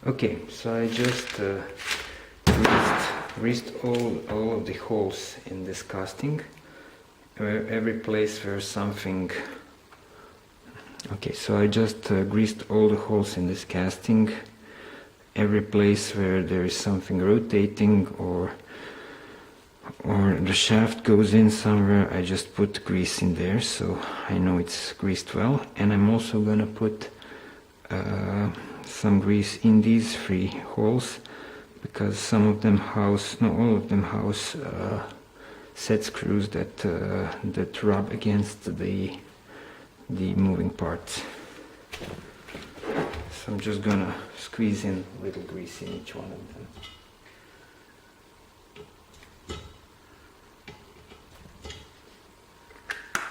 Okay, so I just greased all of the holes in this casting. Every place where something... Okay, so I just greased all the holes in this casting. Every place where there is something rotating or the shaft goes in somewhere, I just put grease in there, so I know it's greased well. And I'm also gonna put some grease in these 3 holes, because some of them house, no, all of them house set screws that rub against the moving parts. So I'm just gonna squeeze in a little grease in each one of them.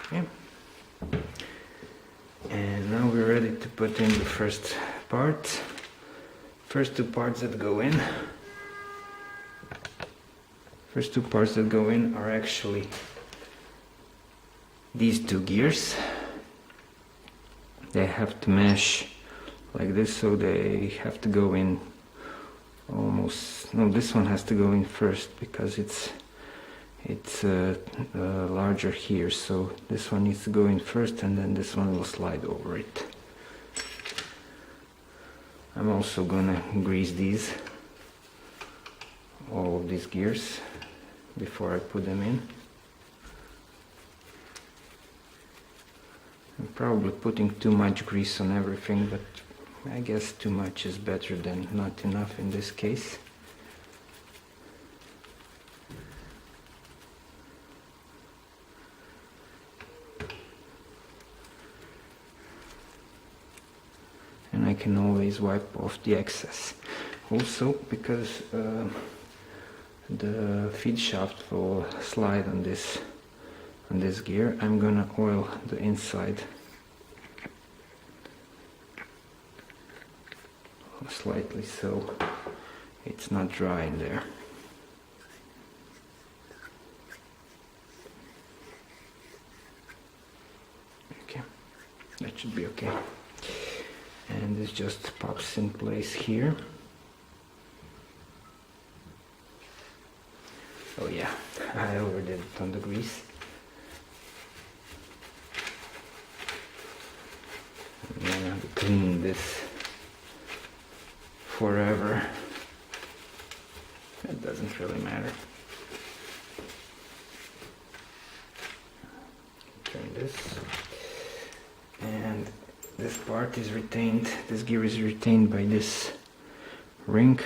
Okay. And now we're ready to put in the first part. First 2 parts that go in. First 2 parts that go in are actually these 2 gears. They have to mesh like this, so they have to go in almost... No, this one has to go in first because it's larger here, so this one needs to go in first and then this one will slide over it. I'm also gonna grease all of these gears before I put them in. I'm probably putting too much grease on everything, but I guess too much is better than not enough in this case. And I can always wipe off the excess. Also, because the feed shaft will slide on this gear, I'm gonna oil the inside slightly so it's not dry in there. Okay, that should be okay. And this just pops in place here. Oh yeah, I overdid it on the grease. I'm gonna clean this forever. It doesn't really matter. Turn this, and this part is retained, this gear is retained by this ring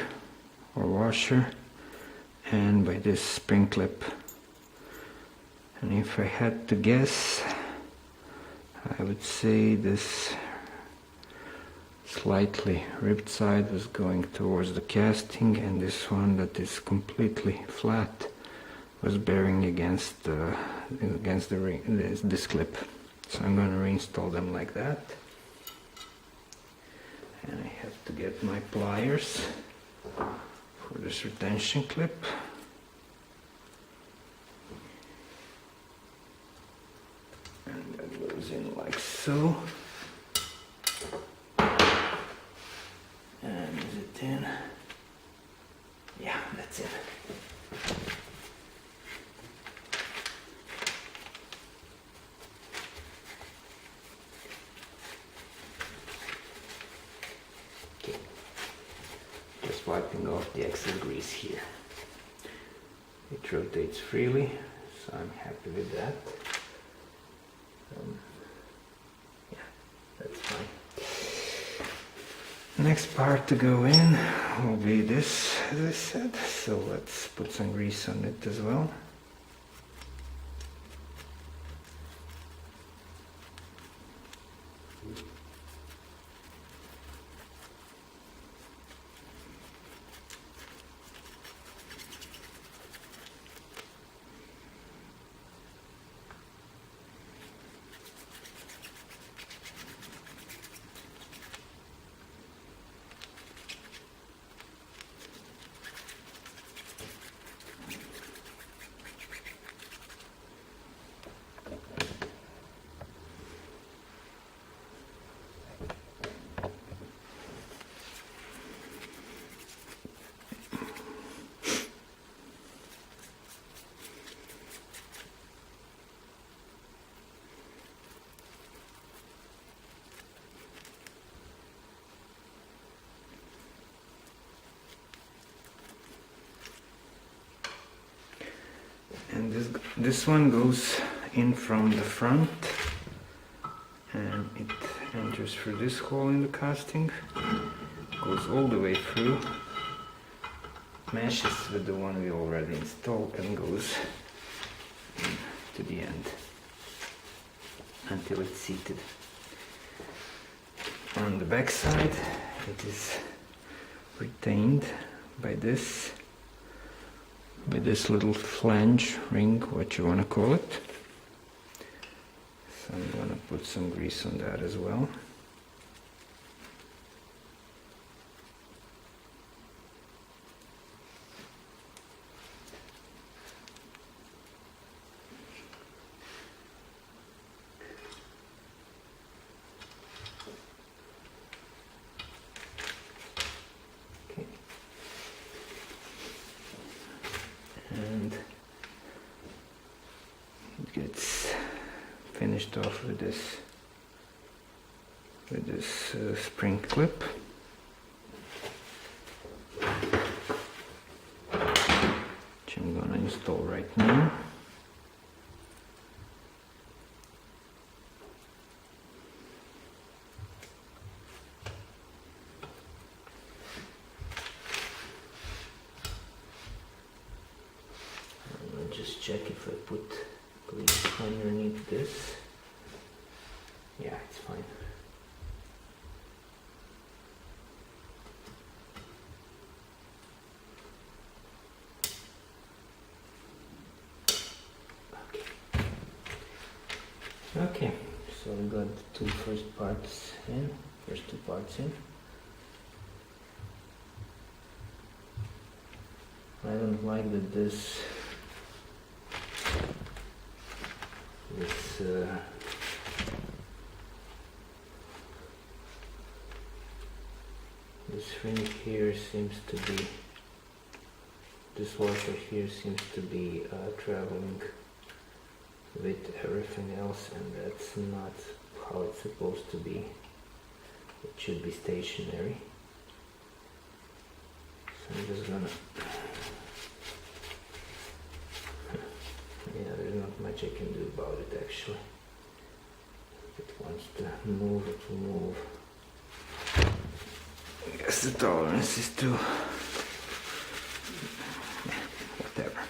or washer and by this spring clip. And if I had to guess, I would say this slightly ripped side was going towards the casting, and this one that is completely flat was bearing against the ring, this clip. So I'm going to reinstall them like that. And I have to get my pliers for this retention clip. And that goes in like so. And is it in? Yeah, that's it. Okay. Just wiping off the excess grease here. It rotates freely, so I'm happy with that. Yeah, that's fine. Next part to go in will be this, as I said, so let's put some grease on it as well. this one goes in from the front and it enters through this hole in the casting, goes all the way through, meshes with the one we already installed and goes to the end until it's seated. On the back side it is retained by this little flange ring, what you want to call it. So I'm going to put some grease on that as well. And it gets finished off with this spring clip, which I'm gonna install right now. Just check if I put grease underneath this. Yeah, it's fine. Okay, so we got the first two parts in. I don't like that this ring here seems to be, this washer here seems to be traveling with everything else, and that's not how it's supposed to be. It should be stationary. So I'm just gonna, yeah, there's not much I can do about it actually. If it wants to move, it will move. I guess the tolerance is too, whatever.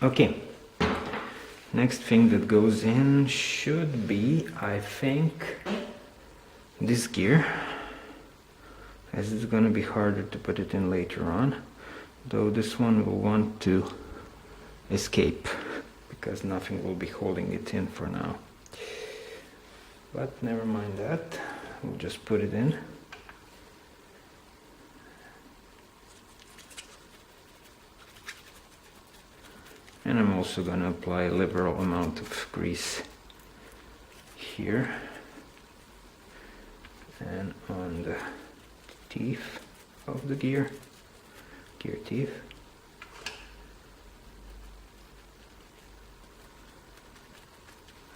Okay, next thing that goes in should be, I think, this gear, as it's gonna be harder to put it in later on, though this one will want to escape because nothing will be holding it in for now. But never mind that, we'll just put it in. And I'm also going to apply a liberal amount of grease here and on the teeth of the gear teeth.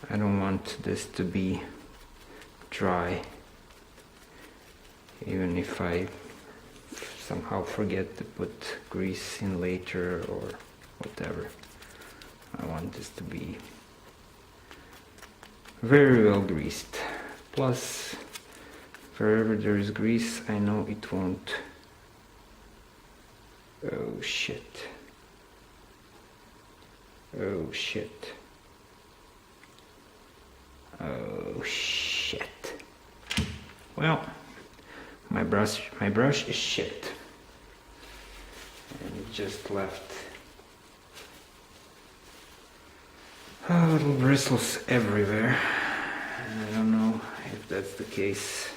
I don't want this to be dry, even if I somehow forget to put grease in later or whatever. I want this to be very well greased. Plus, wherever there is grease, I know it won't. Oh shit. Oh shit. Oh shit. Well, my brush is shit. And it just left little bristles everywhere. And I don't know if that's the case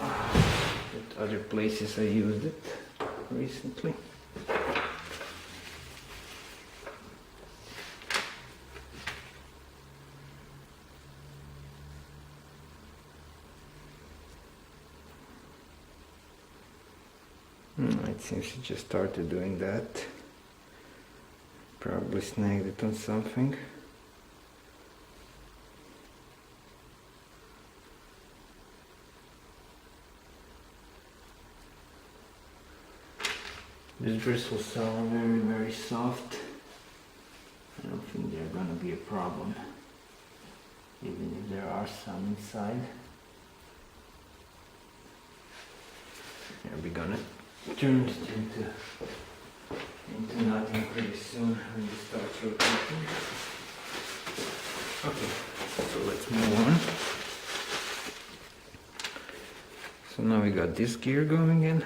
with other places I used it recently. It seems it just started doing that. Probably snagged it on something. These bristles are very, very soft. I don't think they're gonna be a problem, even if there are some inside. We're gonna turn it into nothing pretty soon when it starts rotating. Okay, so let's move on. So now we got this gear going in.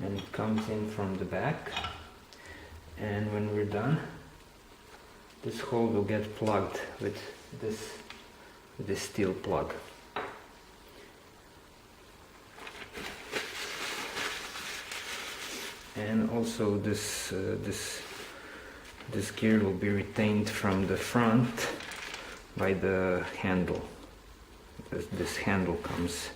And it comes in from the back. And when we're done, this hole will get plugged with this steel plug. And also this gear will be retained from the front by the handle. This handle comes.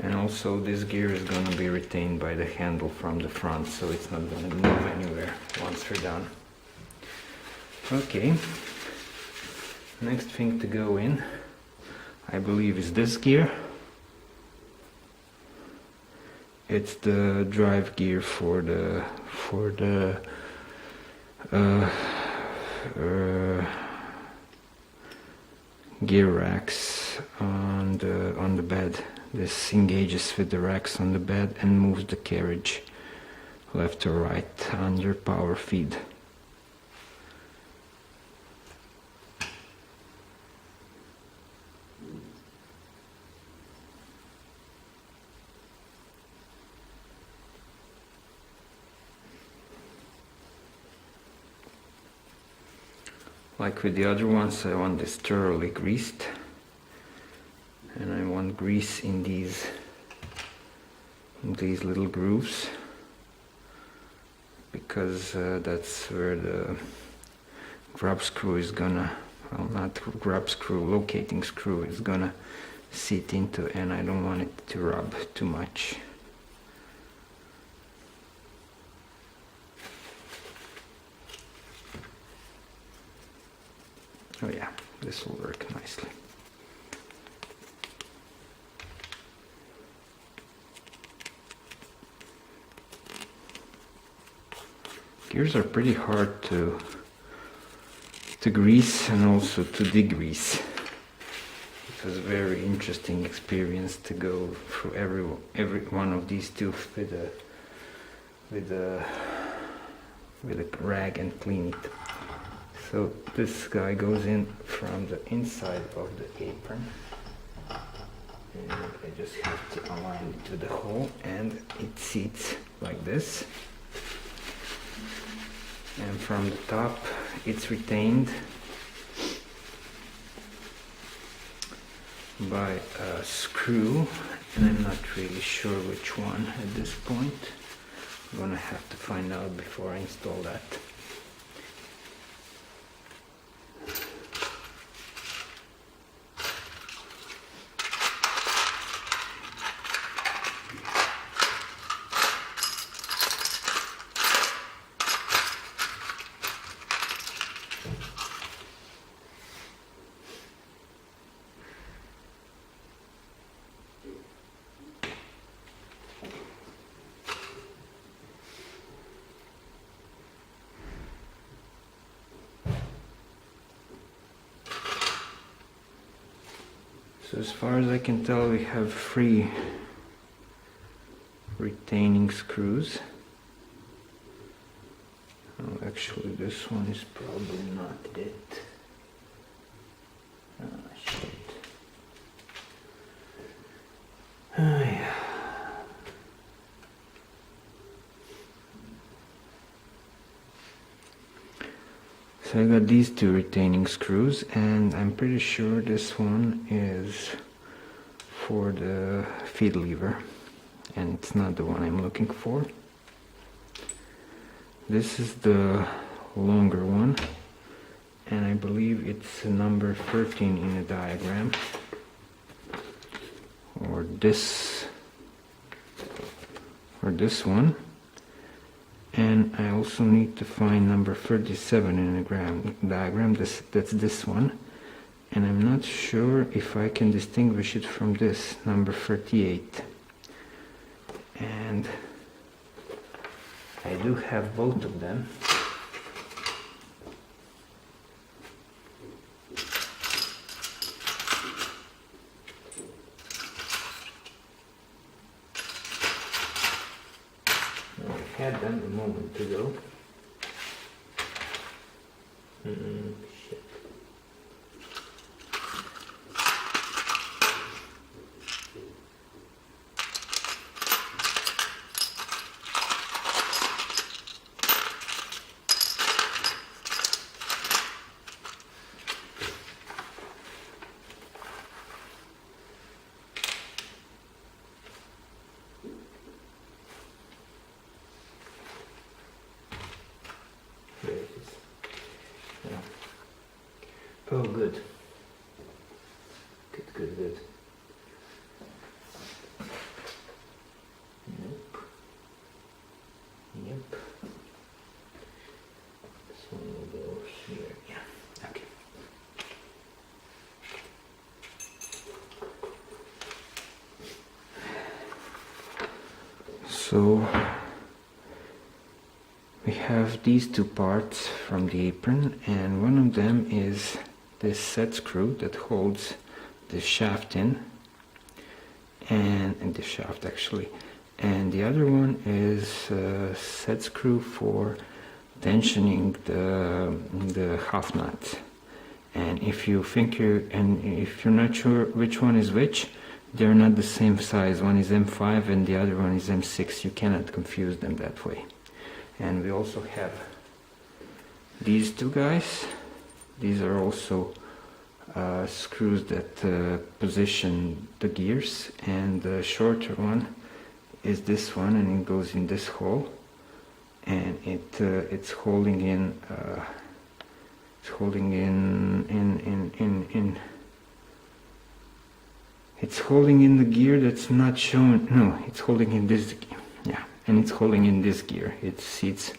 And also this gear is going to be retained by the handle from the front, so it's not going to move anywhere once we're done. Okay, next thing to go in, I believe, is this gear. It's the drive gear for the gear racks on the bed. This engages with the racks on the bed and moves the carriage left or right under power feed. Like with the other ones, I want this thoroughly greased, and I want grease in these little grooves, because that's where the grub screw is gonna, well, not grub screw, locating screw is gonna sit into, and I don't want it to rub too much. Oh yeah, this will work nicely. Gears are pretty hard to grease and also to degrease. It was a very interesting experience to go through every one of these tubes with a rag and clean it. So this guy goes in from the inside of the apron, and I just have to align it to the hole, and it seats like this. And from the top it's retained by a screw, and I'm not really sure which one at this point. I'm gonna have to find out before I install that. So as far as I can tell, we have 3 retaining screws. Oh, actually this one is probably not it. Ah, shit. Ah, yeah. So I got these 2 retaining screws, and I'm pretty sure this one is for the feed lever, and it's not the one I'm looking for. This is the longer one, and I believe it's number 13 in the diagram, or this one. And I also need to find number 37 in the diagram. That's this one. And I'm not sure if I can distinguish it from this, number 38. And I do have both of them. I had them a moment ago. Shit. There it is. Yeah. Oh, good. Good. Yep. This one will go here. Yeah. Okay. So we have these two parts from the apron, and one of them is this set screw that holds the shaft in, and the shaft actually, and the other one is a set screw for tensioning the half nuts. And if you're not sure which one is which, they're not the same size. One is M5 and the other one is M6. You cannot confuse them that way. And we also have these two guys. These are also screws that position the gears, and the shorter one is this one, and it goes in this hole, and it's holding in it's holding in the gear that's not shown. No, it's holding in this gear. Yeah, and it's holding in this gear. It seats.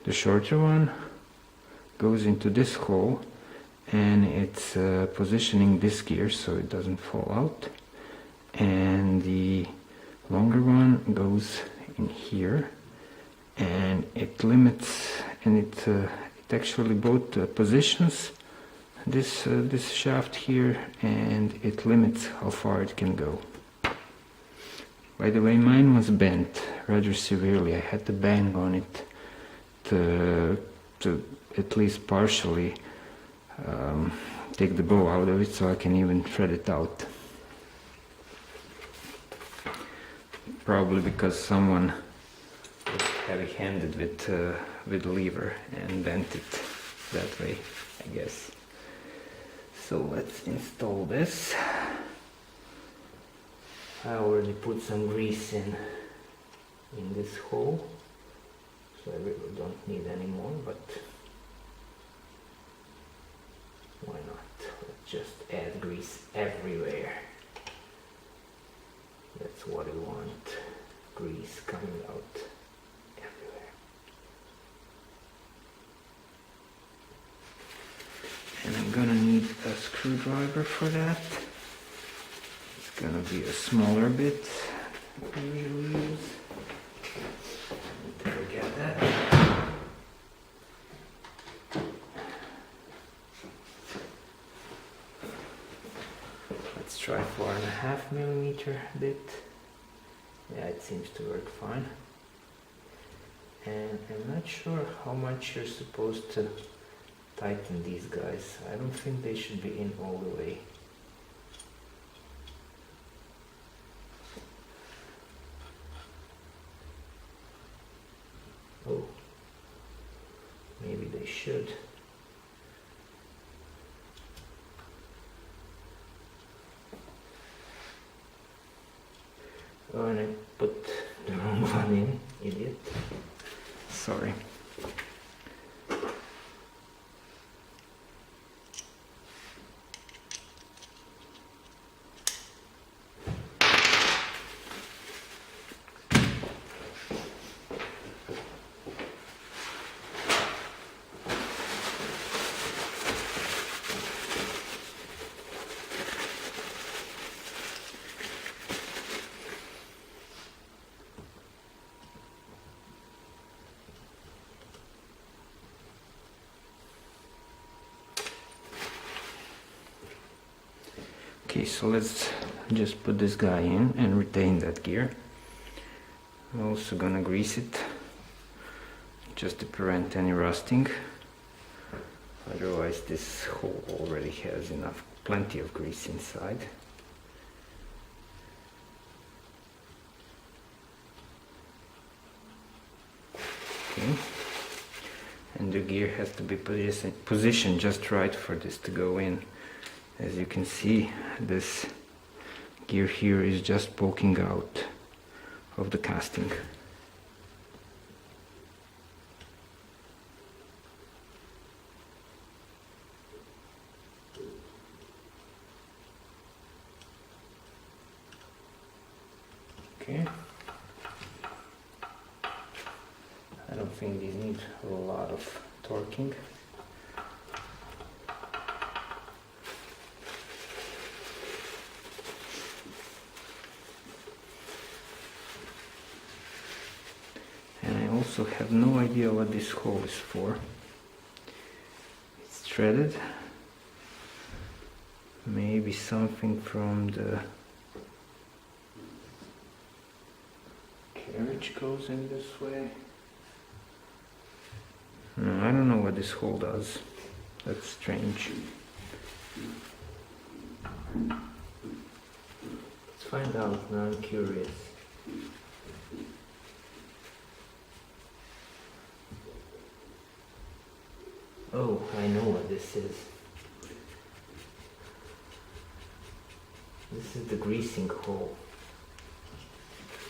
The shorter one goes into this hole, and it's positioning this gear so it doesn't fall out. And the longer one goes in here, and it limits, and it actually both positions this shaft here, and it limits how far it can go. By the way, mine was bent rather severely. I had to bang on it to at least partially take the bow out of it so I can even thread it out. Probably because someone was heavy-handed with the lever and bent it that way, I guess. So let's install this. I already put some grease in this hole, so I really don't need any more, but why not? Let's just add grease everywhere. That's what I want. Grease coming out everywhere. And I'm gonna need a screwdriver for that. It's gonna be a smaller bit we usually use. Don't forget that. Let's try 4.5 millimeter bit. Yeah, it seems to work fine. And I'm not sure how much you're supposed to tighten these guys. I don't think they should be in all the way. Oh, maybe they should. Oh, and I put the wrong one in, idiot. Sorry. Okay, so let's just put this guy in and retain that gear. I'm also gonna grease it just to prevent any rusting. Otherwise this hole already has plenty of grease inside. Okay. And the gear has to be positioned just right for this to go in. As you can see, this gear here is just poking out of the casting. Okay. I don't think these need a lot of torquing. And I also have no idea what this hole is for. It's threaded. Maybe something from the carriage goes in this way. No, I don't know what this hole does. That's strange. Let's find out. Now I'm curious. Oh, I know what this is. This is the greasing hole.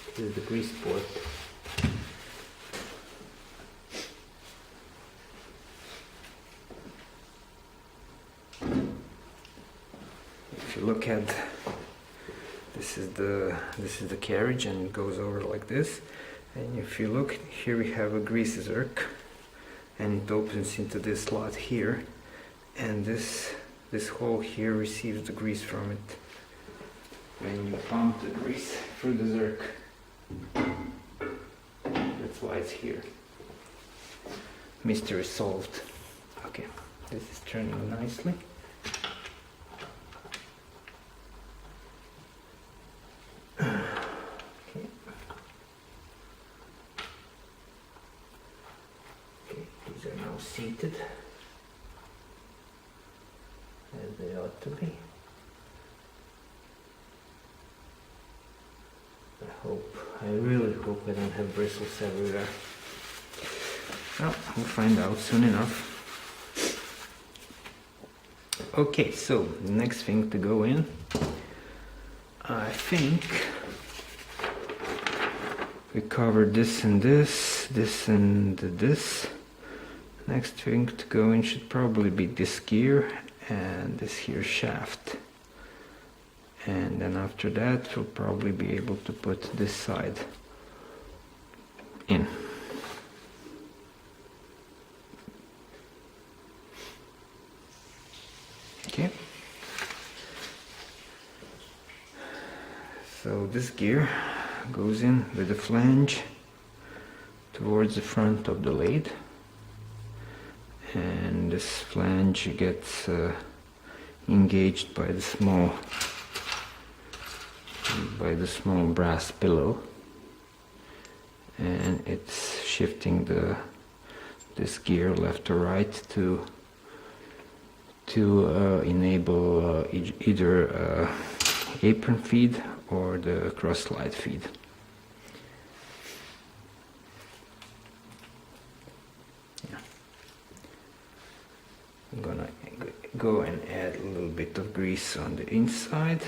This is the grease port. If you look at this is the carriage, and it goes over like this. And if you look here, we have a grease zerk, and it opens into this slot here, and this hole here receives the grease from it. When you pump the grease through the zerk, that's why it's here. Mystery solved. Okay, this is turning nicely. These are now seated as they ought to be. I really hope I don't have bristles everywhere. Well, we'll find out soon enough. Okay, so the next thing to go in, I think we covered this and this, this and this. Next thing to go in should probably be this gear and this here shaft. And then after that we'll probably be able to put this side in. Okay. So this gear goes in with a flange towards the front of the lathe, and this flange gets engaged by the small brass pillow, and it's shifting this gear left or right to enable either apron feed or the cross slide feed. Yeah. I'm gonna go and add a little bit of grease on the inside.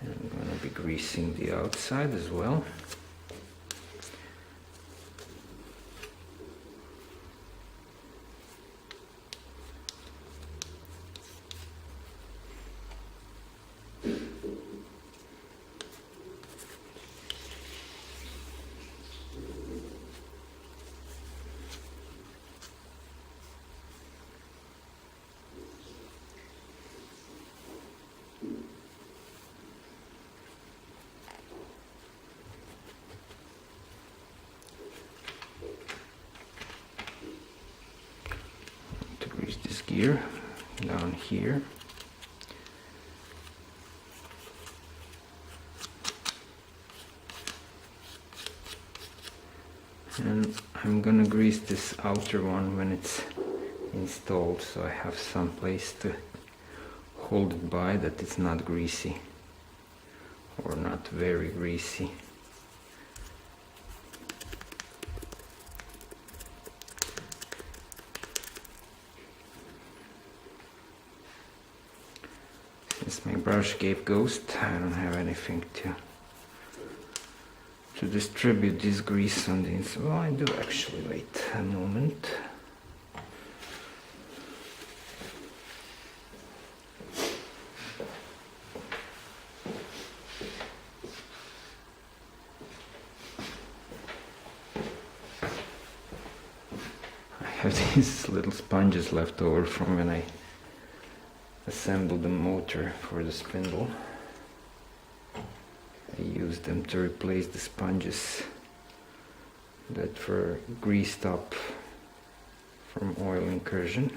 And I'm going to be greasing the outside as well. gear down here. And I'm gonna grease this outer one when it's installed, so I have some place to hold it by that it's not greasy or not very greasy. Since my brush gave ghost, I don't have anything to distribute this grease on the inside. Well, I do actually. Wait a moment. I have these little sponges left over from when I assembled the motor for the spindle. I used them to replace the sponges that were greased up from oil incursion.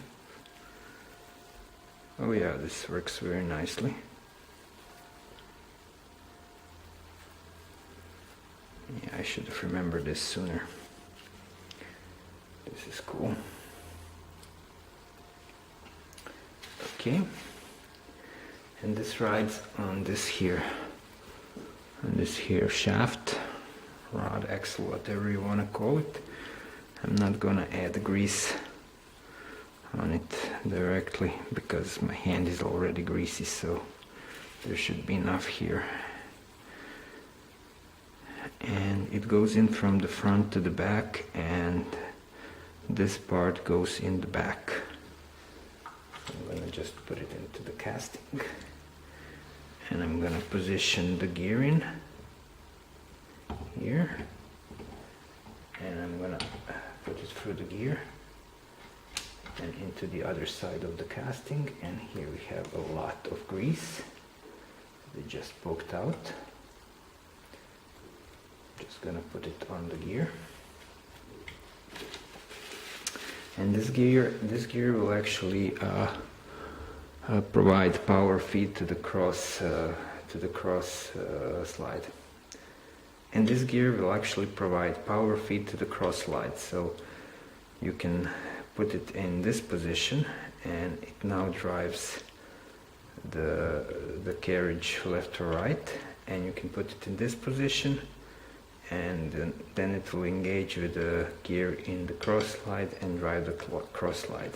Oh yeah, this works very nicely. Yeah, I should have remembered this sooner. This is cool. Okay, and this rides on this here shaft, rod, axle, whatever you want to call it. I'm not gonna add grease on it directly because my hand is already greasy, so there should be enough here. And it goes in from the front to the back, and this part goes in the back. I'm gonna just put it into the casting, and I'm gonna position the gear in here, and I'm gonna put it through the gear and into the other side of the casting. And here we have a lot of grease that just poked out. Just gonna put it on the gear. And this gear will actually provide power feed to the cross slide. And this gear will actually provide power feed to the cross slide. So you can put it in this position, and it now drives the carriage left or right. And you can put it in this position, and then it will engage with the gear in the cross slide and drive the cross slide.